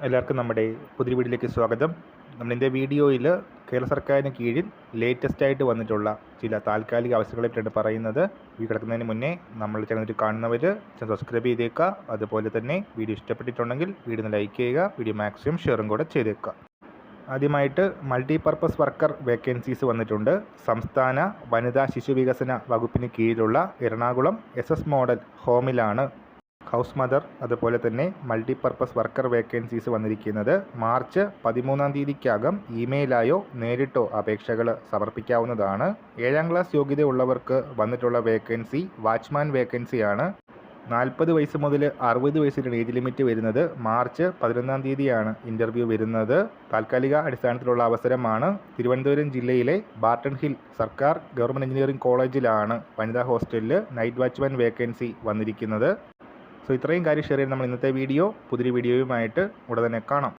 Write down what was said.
എല്ലാവർക്കും നമ്മുടെ പുതിയ വീഡിയോയിലേക്ക് സ്വാഗതം. നമ്മളിൻ്റെ വീഡിയോയിൽ കേരള സർക്കാരിന് കീഴിൽ ലേറ്റസ്റ്റ് ആയിട്ട് വന്നിട്ടുള്ള ചില താൽക്കാലിക അവസരങ്ങളെ പറ്റിയാണ് പറയുന്നത്. വീഡിയോ കിടക്കുന്നതിന് മുന്നേ നമ്മൾ ചാനൽ കാണുന്നവർ സബ്സ്ക്രൈബ് ചെയ്തേക്കുക. അതുപോലെ തന്നെ വീഡിയോ ഇഷ്ടപ്പെട്ടിട്ടുണ്ടെങ്കിൽ വീഡിയോ ലൈക്ക് ചെയ്യുക, വീഡിയോ മാക്സിമം ഷെയറും കൂടെ ചെയ്തേക്കുക. ആദ്യമായിട്ട് മൾട്ടിപർപ്പസ് വർക്കർ വേക്കൻസീസ് വന്നിട്ടുണ്ട്. സംസ്ഥാന വനിതാ ശിശു വികസന വകുപ്പിന് കീഴിലുള്ള എറണാകുളം SS മോഡൽ ഹോമിലാണ് ഹൗസ് മദർ അതുപോലെ തന്നെ മൾട്ടിപർപ്പസ് വർക്കർ വേക്കൻസീസ് വന്നിരിക്കുന്നത്. മാർച്ച് 13-ാം തീയതിക്കകം ഇമെയിലായോ നേരിട്ടോ അപേക്ഷകൾ സമർപ്പിക്കാവുന്നതാണ്. 7ാം ക്ലാസ് യോഗ്യതയുള്ളവർക്ക് വന്നിട്ടുള്ള വേക്കൻസി വാച്ച്മാൻ വേക്കൻസിയാണ്. 40 വയസ്സ് മുതൽ 60 വയസ്സിൻ്റെ ഏജ് ലിമിറ്റ് വരുന്നത്. മാർച്ച് 11-ാം തീയതിയാണ് ഇൻ്റർവ്യൂ വരുന്നത്. താൽക്കാലിക അടിസ്ഥാനത്തിലുള്ള അവസരമാണ്. തിരുവനന്തപുരം ജില്ലയിലെ ബാർട്ടൺ ഹിൽ സർക്കാർ ഗവൺമെൻറ് എഞ്ചിനീയറിംഗ് കോളേജിലാണ് വനിതാ ഹോസ്റ്റലിൽ നൈറ്റ് വാച്ച്മാൻ വേക്കൻസി വന്നിരിക്കുന്നത്. ഇത്രയും കാര്യം ഷെയർ ചെയ്ത് നമ്മൾ ഇന്നത്തെ വീഡിയോ പുതിയ വീഡിയോയുമായിട്ട് ഉടനെ കാണാം.